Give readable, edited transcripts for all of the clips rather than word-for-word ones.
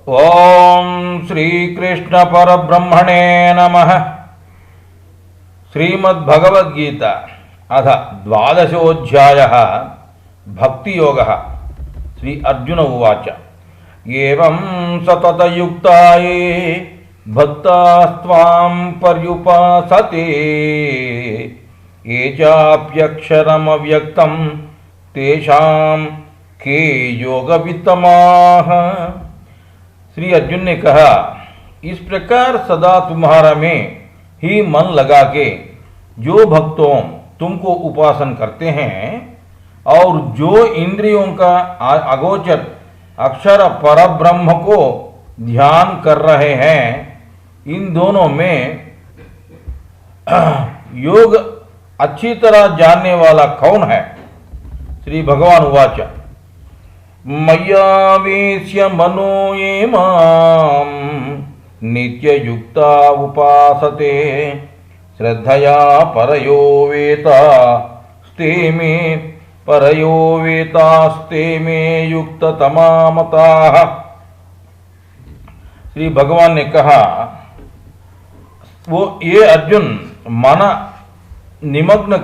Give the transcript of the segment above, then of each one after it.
ओम श्री कृष्ण परब्रह्मणे नमः। श्रीमद्भगवद्गीता अथ द्वादशोऽध्यायः भक्तियोगः। श्री अर्जुन उवाच एवं सततयुक्ता ये भक्तास्त्वां पर्युपासते ये चाप्यक्षरमव्यक्तं तेषां के योगवित्तमाः। श्री अर्जुन ने कहा, इस प्रकार सदा तुम्हारा में ही मन लगा के जो भक्तों तुमको उपासन करते हैं और जो इंद्रियों का अगोचर अक्षर परब्रह्म को ध्यान कर रहे हैं, इन दोनों में योग अच्छी तरह जानने वाला कौन है? श्री भगवान उवाच मय्यावेश्य मनो ये मां नित्ययुक्ता उपासते श्रद्धया परयो वेतास्ते मे युक्ततमा मताः। श्री भगवान ने कहा, वो ये अर्जुन मन निमग्न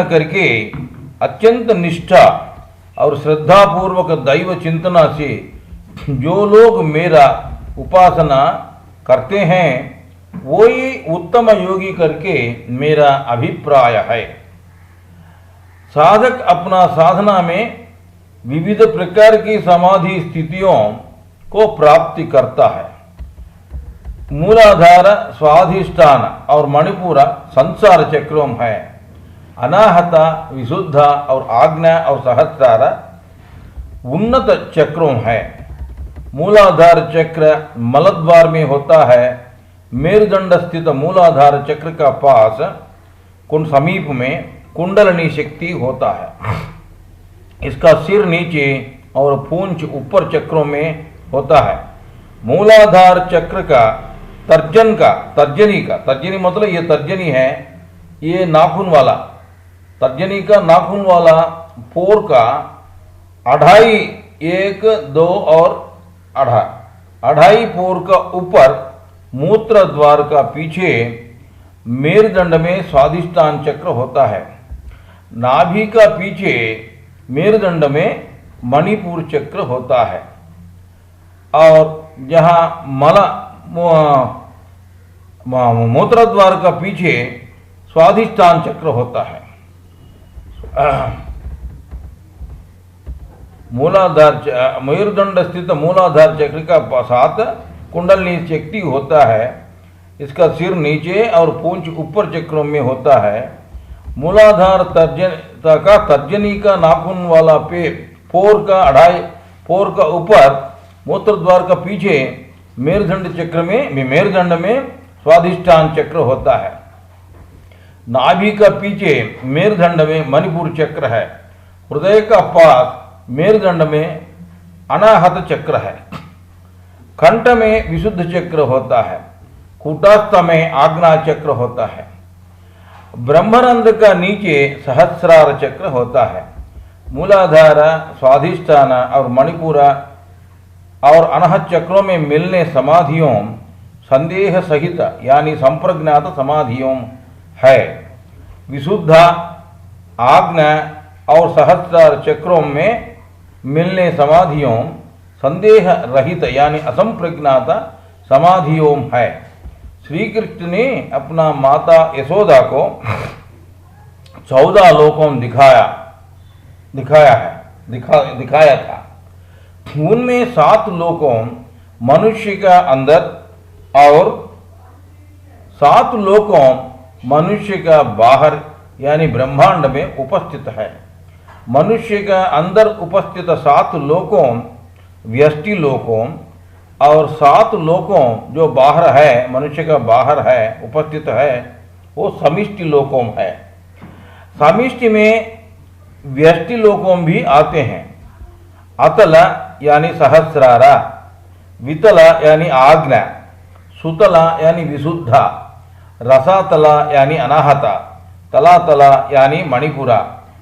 करके अत्यंत निष्ठा और श्रद्धा पूर्वक दैव चिंतना से जो लोग मेरा उपासना करते हैं वो ही उत्तम योगी करके मेरा अभिप्राय है। साधक अपना साधना में विविध प्रकार की समाधि स्थितियों को प्राप्ति करता है। मूलाधार, स्वाधिष्ठान और मणिपुर संसार चक्रों है। अनाहता, विशुद्धा और आज्ञा और सहस्रार उन्नत चक्रों है। मूलाधार चक्र मलद्वार में होता है। मेरुदंड स्थित मूलाधार चक्र का पास समीप में कुंडलनी शक्ति होता है। इसका सिर नीचे और पूंछ ऊपर चक्रों में होता है। मूलाधार चक्र का तर्जनी मतलब ये तर्जनी है, ये नाखून वाला तर्जनी का नाखून वाला पोर का अढ़ाई, 1, 2 और अढ़ाई पोर का ऊपर मूत्र द्वार का पीछे मेरुदंड में स्वाधिष्ठान चक्र होता है। नाभि का पीछे मेरुदंड में मणिपुर चक्र होता है और जहाँ मूत्र द्वार का पीछे स्वाधिष्ठान चक्र होता है। मेरुदंड स्थित मूलाधार चक्र का साथ कुंडलनी शक्ति होता है। इसका सिर नीचे और पूंछ ऊपर चक्रों में होता है। मूलाधार तर्जनी का नाखून वाला पोर का अढ़ाई पोर का ऊपर मूत्र द्वार का पीछे मेरुदंड में स्वाधिष्ठान चक्र होता है। नाभि का पीछे मेरुदंड में मणिपुर चक्र है। हृदय का पास मेरुदंड में अनाहत चक्र है। कंठ में विशुद्ध चक्र होता है। कूटस्थ में आज्ञा चक्र होता है। ब्रह्मरंध्र का नीचे सहस्रार चक्र होता है। मूलाधार, स्वाधिष्ठान और मणिपुर और अनाहत चक्रों में मिलने समाधियों संदेह सहित यानी संप्रज्ञात समाधियों है। विशुद्धा, आज्ञा और सहस्रार चक्रों में मिलने समाधियों संदेह रहित यानी असंप्रज्ञात समाधियों है। श्री कृष्ण ने अपना माता यशोदा को 14 लोकों दिखाया था। उनमें 7 लोकों मनुष्य का अंदर और 7 लोकों मनुष्य का बाहर यानी ब्रह्मांड में उपस्थित है। मनुष्य का अंदर उपस्थित 7 लोकों व्यष्टि लोकों और 7 लोकों जो बाहर है, मनुष्य का बाहर है उपस्थित है, वो समिष्टि लोकों है। समिष्टि में व्यष्टि लोकों भी आते हैं। अतल यानी सहस्रारा, वितल यानी आज्ञा, सुतला यानी विशुद्धा, रसातला यानी अनाहता, तलातला यानी मणिपुरा,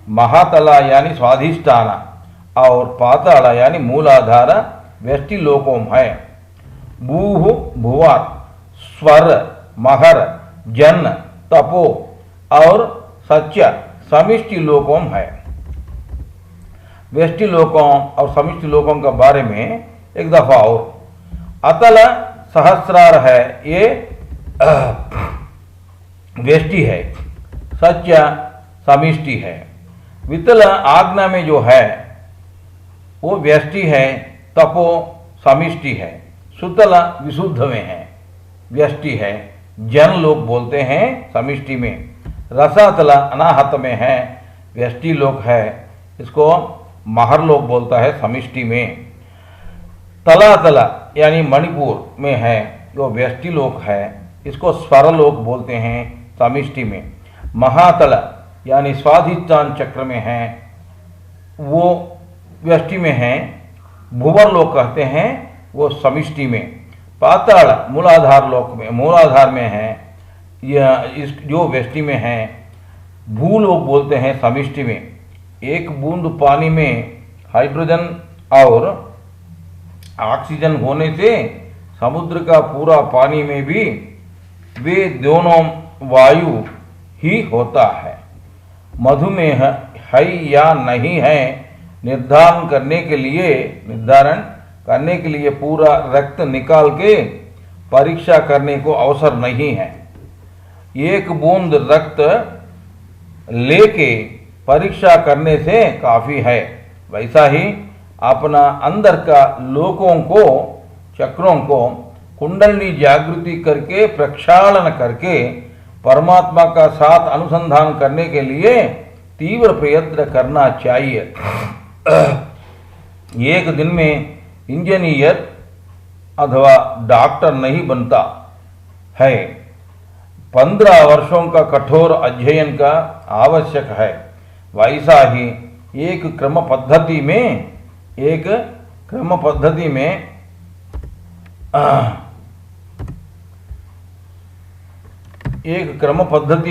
महातला यानी स्वाधिष्ठान और पाताल यानी मूलाधार व्यष्टि लोकों है। भूः भुवर, स्वर, महर, जन, तपो और सच्य समिष्टि लोकों है। व्यष्टि लोकों और समिष्टि लोकों के बारे में एक दफा और। अतल सहस्रार है, ये व्यष्टि है, सच्य समिष्टि है। वितल आज्ञा में जो है वो व्यष्टि है, तपो समिष्टि है। सुतल विशुद्ध में है, व्यष्टि है, जन लोग बोलते हैं समिष्टि में। रसातल अनाहत में है, व्यष्टि लोक है, इसको महर लोक बोलता है समिष्टि में। तलातल यानी मणिपुर में है, जो व्यष्टि लोक है, इसको स्वर लोक बोलते हैं समिष्टि में। महातल यानी स्वाधिष्ठान चक्र में है, वो व्यष्टि में है। भुवर लोक कहते हैं, वो समिष्टि में। पाताल मूलाधार लोक में, मूलाधार में है, यह इस जो व्यष्टि में है। भूलोक बोलते हैं समिष्टि में। एक बूंद पानी में हाइड्रोजन और ऑक्सीजन होने से समुद्र का पूरा पानी में भी वे दोनों वायु ही होता है। मधुमेह है या नहीं है निर्धारण करने के लिए पूरा रक्त निकाल के परीक्षा करने को अवसर नहीं है। एक बूंद रक्त लेके परीक्षा करने से काफी है। वैसा ही अपना अंदर का लोकों को, चक्रों को कुंडली जागृति करके प्रक्षालन करके परमात्मा का साथ अनुसंधान करने के लिए तीव्र प्रयत्न करना चाहिए। एक दिन में इंजीनियर अथवा डॉक्टर नहीं बनता है, 15 वर्षों का कठोर अध्ययन का आवश्यक है। वैसा ही एक क्रम पद्धति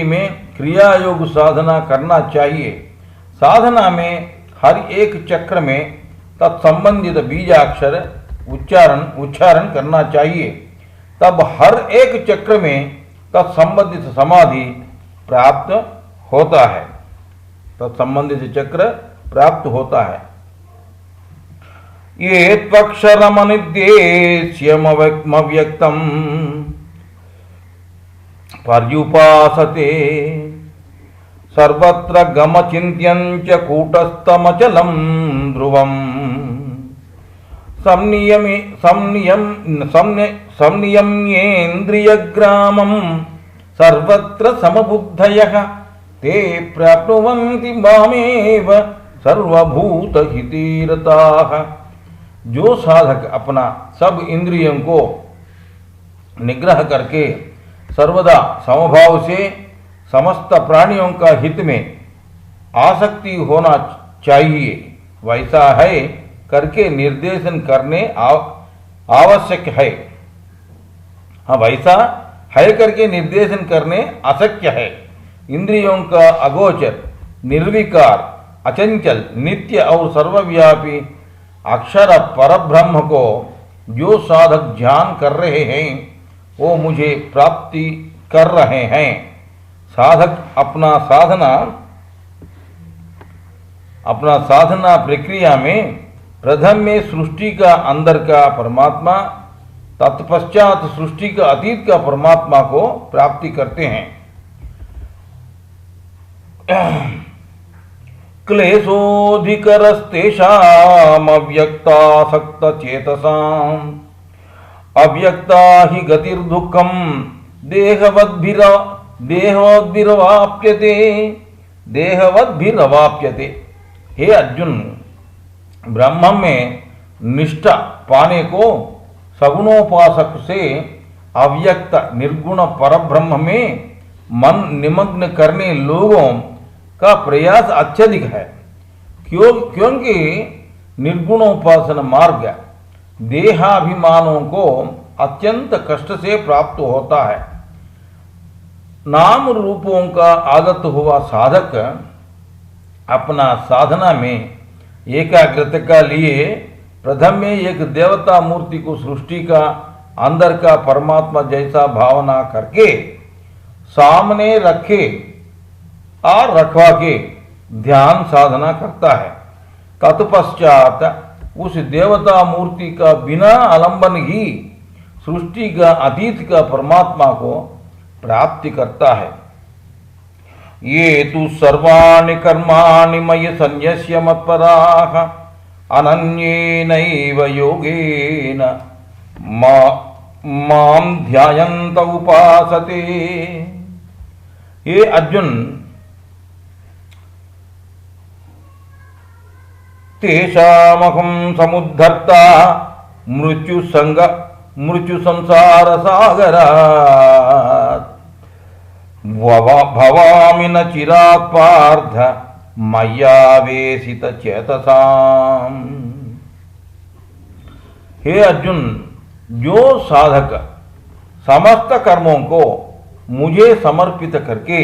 में क्रिया योग साधना करना चाहिए। साधना में हर एक चक्र में तत्संबंधित बीजाक्षर उच्चारण करना चाहिए। तब हर एक चक्र में तत्संबंधित समाधि प्राप्त होता है, तत्संबंधित चक्र प्राप्त होता है। ये त्वक्षरमनिर्देश्यमव्यक्तं पर्युपासते सर्वत्र गमचिन्त्यं च कूटस्थमचलं ध्रुवम् संनियम्येन्द्रियग्रामं सर्वत्र समबुद्धयः ते प्राप्नुवन्ति मामेव सर्वभूतहिते रताः। जो साधक अपना सब इंद्रियों को निग्रह करके सर्वदा समभाव से समस्त प्राणियों का हित में आसक्ति होना चाहिए, वैसा है करके निर्देशन करने आवश्यक है। हाँ, वैसा है करके निर्देशन करने अशक्य है। इंद्रियों का अगोचर, निर्विकार, अचंचल, नित्य और सर्वव्यापी अक्षर परब्रह्म को जो साधक ध्यान कर रहे हैं वो मुझे प्राप्ति कर रहे हैं। साधक अपना साधना प्रक्रिया में प्रथम में सृष्टि का अंदर का परमात्मा, तत्पश्चात सृष्टि का अतीत का परमात्मा को प्राप्ति करते हैं। क्लेशोऽधिकरस्तेषामव्यक्तासक्तचेतसाम् अव्यक्ता हि गतिर्दुःखं देहवद्भिरवाप्यते। हे अर्जुन, ब्रह्म में निष्ठा पाने को सगुणोपासक से अव्यक्त निर्गुण परब्रह्म में मन निमग्न करने लोगों का प्रयास अत्यधिक है। क्योंकि निर्गुणोपासना मार्ग देहाभिमानों को अत्यंत कष्ट से प्राप्त होता है। नाम रूपों का आगत हुआ साधक अपना साधना में एकाग्रता का लिए प्रथम में एक देवता मूर्ति को सृष्टि का अंदर का परमात्मा जैसा भावना करके सामने रखे और रखवा के ध्यान साधना करता है। तत्पश्चात उस देवता मूर्ति का बिना आलंबन ही सृष्टि का अतीत का परमात्मा को प्राप्ति करता है। ये तु सर्वाणि कर्माणि मयि सन्यस्य मत्पराः अनन्येनैव योगेन मां ध्यायन्त उपासते। ये अर्जुन, तेषामहं समुद्धर्ता मृत्यु संसार सागरात् भवामि न चिरात् पार्थ मय्यावेशित चेतसाम्। हे अर्जुन, जो साधक समस्त कर्मों को मुझे समर्पित करके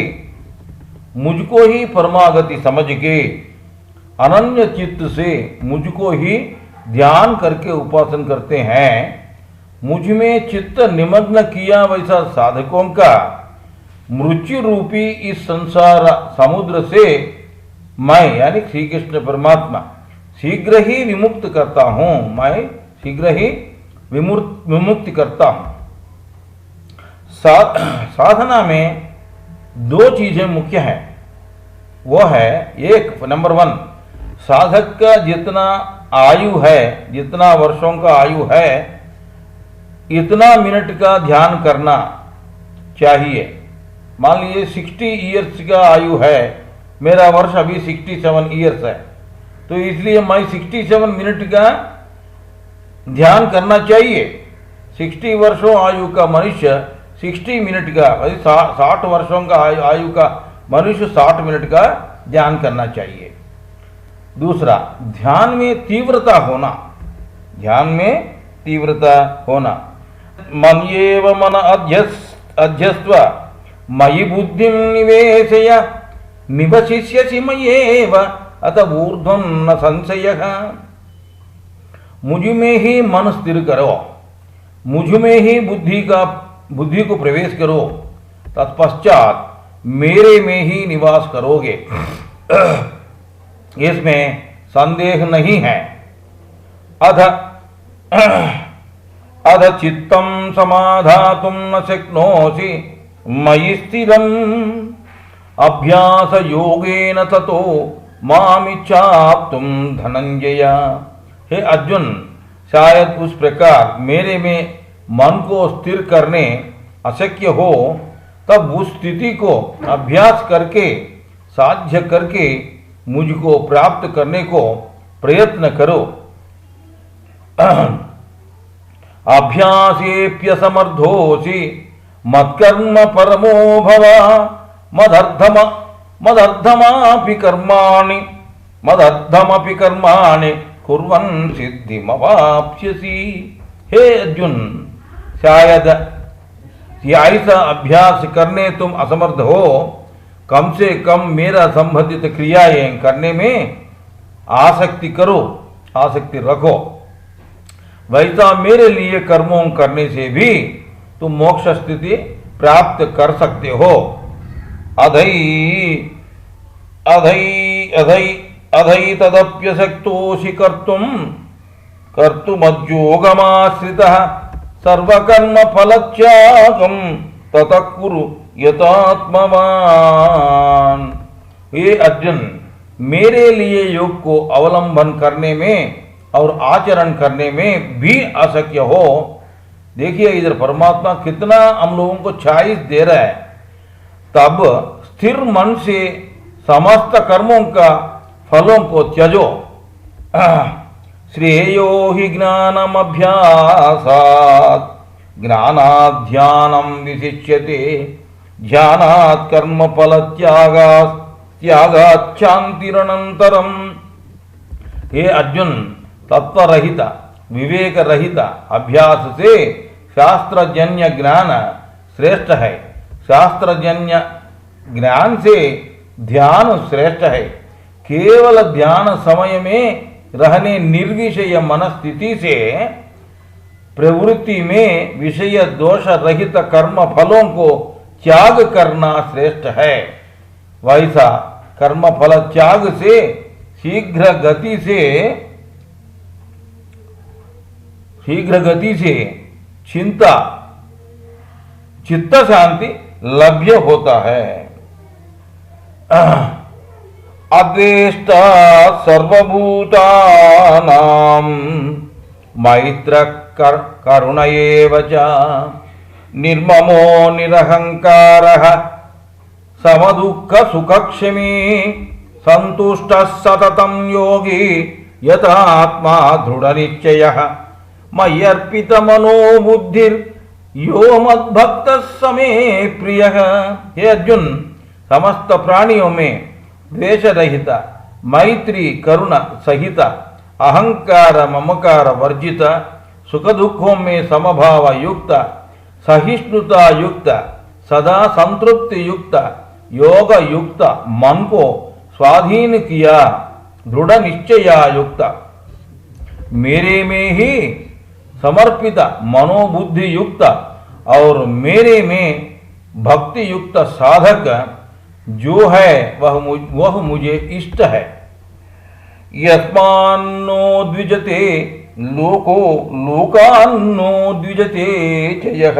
मुझको ही परमागति समझ के अनन्य चित्त से मुझको ही ध्यान करके उपासन करते हैं, मुझ में चित्त निमग्न किया वैसा साधकों का मृत्यु रूपी इस संसार समुद्र से मैं यानी श्री कृष्ण परमात्मा शीघ्र ही विमुक्त करता हूं। मैं शीघ्र ही विमुक्ति करता हूं। साधना में दो चीजें मुख्य हैं। वो है, एक नंबर 1, साधक का जितना आयु है, जितना वर्षों का आयु है, इतना मिनट का ध्यान करना चाहिए। मान लीजिए 60 ईयर्स का आयु है, मेरा वर्ष अभी 67 ईयर्स है, तो इसलिए मैं 67 मिनट का ध्यान करना चाहिए। 60 वर्षों आयु का मनुष्य 60 मिनट का, 60 वर्षों का आयु का मनुष्य 60 मिनट का ध्यान करना चाहिए। दूसरा, ध्यान में तीव्रता होना, ध्यान में तीव्रता होना। मन्येव मन अध्यस्त्व मयि बुद्धिं निवेशय निवसिष्यसि मय्येव अत ऊर्ध्वं न संशयः। मुझ में ही मन स्थिर करो, मुझ में ही बुद्धि को प्रवेश करो, तत्पश्चात मेरे में ही निवास करोगे, इसमें संदेह नहीं है। अध चित्तं समाधातुं न शक्नोषि मयि स्थिरम् अभ्यास योगेन ततो मामिच्छाप्तुं धनंजय। हे अर्जुन, शायद उस प्रकार मेरे में मन को स्थिर करने अशक्य हो, तब उस स्थिति को अभ्यास करके साध्य करके मुझको प्राप्त करने को प्रयत्न करो। अभ्यासेप्यसमर्थोऽसि मत्कर्म परमो भव मदर्थमपि कर्माणि कुर्वन् सिद्धिमवाप्स्यसि। हे अर्जुन, शायद ऐसा अभ्यास करने तुम असमर्थ हो, कम से कम मेरा संबंधित क्रियाएं करने में आसक्ति करो, आसक्ति रखो। वैसा मेरे लिए कर्मों करने से भी तुम मोक्ष स्थिति प्राप्त कर सकते हो। अधै तदप्यशक्तोषि कर्तुमज्योगमाश्रितः सर्वकर्म फलत्यागं ततः कुरु यतात्मवान। हे अर्जुन, मेरे लिए योग को अवलंबन करने में और आचरण करने में भी अशक्य हो। देखिए इधर परमात्मा कितना हम लोगों को चॉइस दे रहा है। तब स्थिर मन से समस्त कर्मों का फलों को त्यजो। श्रेयो हि ज्ञानमभ्यासात् ज्ञानाध्यानं विशिष्यते ध्यानात् कर्म फल त्यागात् शान्तिरनन्तरम्। हे अर्जुन, तत्वरहित विवेक रहित अभ्यास से शास्त्रजन्य ज्ञान श्रेष्ठ है। शास्त्रजन्य ज्ञान से ध्यान श्रेष्ठ है। केवल ध्यान समय में रहने निर्विषय मनस्थिति से प्रवृत्ति में विषय दोष रहित कर्म फलों को त्याग करना श्रेष्ठ है। वैसा कर्म फल त्याग से शीघ्र गति से चित्त शांति लभ्य होता है। अद्वेष्टा सर्वभूतानां मैत्र करुण एव च निर्ममो निरहंकारः समदुःख सुखक्षमी संतुष्टः सततं योगी यतात्मा दृढ़निश्चयः मय्यर्पित मनोबुद्धिर यो मद्भक्तः समे प्रियः। हे अर्जुन, समस्त प्राणियों में द्वेष रहित, मैत्री करुण सहित, अहंकार ममकार वर्जित, सुख दुखों में समभाव युक्त, सहिष्णुता युक्त, सदा संतृप्ति युक्त, योग युक्त मन को स्वाधीन किया, दृढ़ निश्चया युक्त, मेरे में ही समर्पित मनोबुद्धि युक्त और मेरे में भक्ति युक्त साधक जो है वह मुझे इष्ट है। यस्मान्नो द्विजते लोको लोकान्नो द्विजते च यः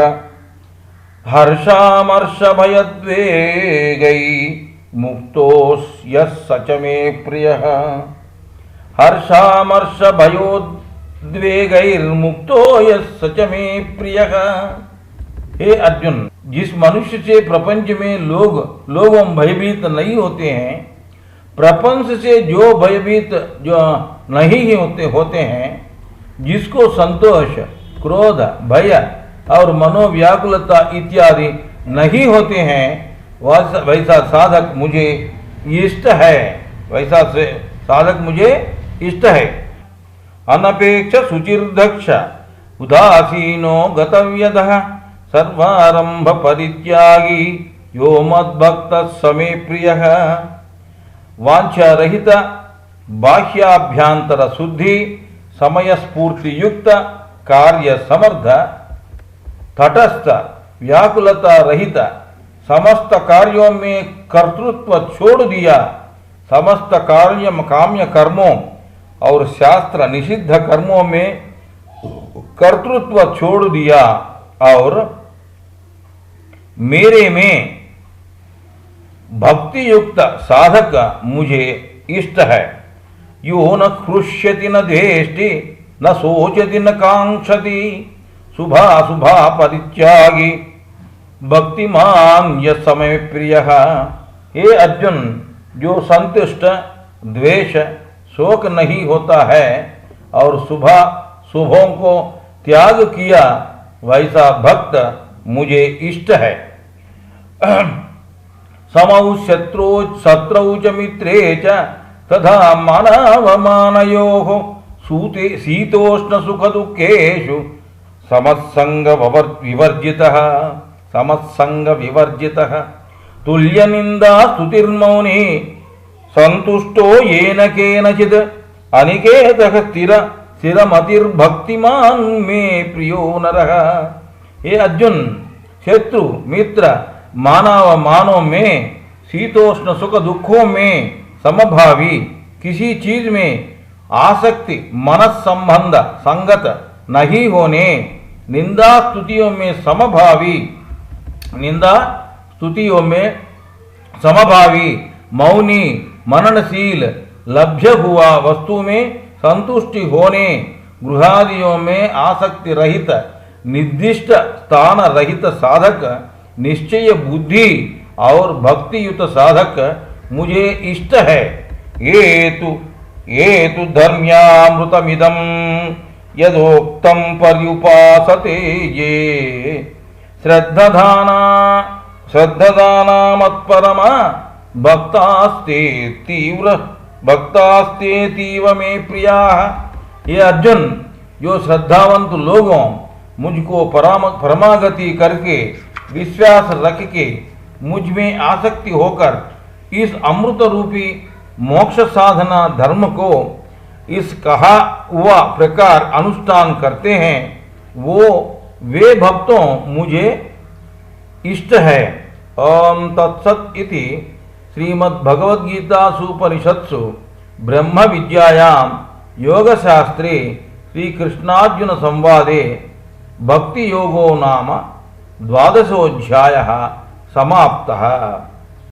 हर्षामर्ष भयद्वेगै मुक्तो यः स च मे प्रियः। हर्षामर्ष भयोद्वेगैर्मुक्तो यः स च मे प्रियः। हे अर्जुन, जिस मनुष्य से प्रपंच में लोग भयभीत नहीं होते हैं, प्रपंच से जो भयभीत जो नहीं होते हैं, जिसको संतोष, क्रोध, भय और मनोव्याकुलता इत्यादि नहीं होते हैं, वैसा साधक मुझे इष्ट है। वैसा साधक मुझे इष्ट है। अनपेक्ष शुचिर्दक्ष उदासीनो गतव्यदः सर्वारंभ परित्यागी यो मद्भक्तः समे प्रियः। वांछा रहित, बाह्याभ्यांतर शुद्धि, समय स्फूर्ति युक्त, कार्य समर्थ, तटस्थ, व्याकुलता रहित, समस्त कार्यों में कर्तृत्व छोड़ दिया, समस्त काम्य कर्मों और शास्त्र निषिद्ध कर्मों में कर्तृत्व छोड़ दिया और मेरे में भक्ति युक्त साधक मुझे इष्ट है। यो न हृष्यति न द्वेष्टि न शोचति न कांक्षति शुभाशुभा परित्यागी भक्तिमान यः स मे प्रियः। हे अर्जुन, जो संतुष्ट, द्वेष, शोक नहीं होता है और शुभों को त्याग किया, वैसा भक्त मुझे इष्ट है। समौ शत्रौ च मित्रे च तथा मानावमानयोः शीतोष्ण सुख दुःखेषु समत्संग विवर्जितः तुल्य निंदा स्तुतिर्मौनी संतुष्टो येन केनचित् अनिकेतः स्थिरमतिर्भक्तिमान मे प्रियो नरः। हे अर्जुन, शत्रु मित्र मानव में, शीतोष्ण सुख दुखों में समभावी, किसी चीज में आसक्ति मनस संबंध संगत नहीं होने, निंदा स्तुतियों में समभावी, मौनी, मननशील, लभ्य हुआ वस्तु में संतुष्टि होने, गृहादियों में आसक्ति रहित, निर्दिष्ट स्थान रहित साधक, निश्चय बुद्धि और भक्ति युक्त साधक मुझे इष्ट है। ये तु धर्म्यामृतमिदं यदोक्तं पर्युपासते ये श्रद्धाना मत्परमा भक्तास्ते तीव मे प्रियाः। ये अर्जुन, जो श्रद्धावंत लोगों मुझको परमागति करके विश्वास रख के मुझ में आसक्ति होकर इस अमृत रूपी मोक्ष साधना धर्म को इस कहा हुआ प्रकार अनुष्ठान करते हैं वे भक्तों मुझे इष्ट है। ओम तत्सत् इति श्रीमद्भगवद्गीतासूपनिषत्सु ब्रह्म विद्यायां योगशास्त्रे श्रीकृष्णार्जुन संवादे भक्ति योगो नाम द्वादशोऽध्यायः समाप्तः।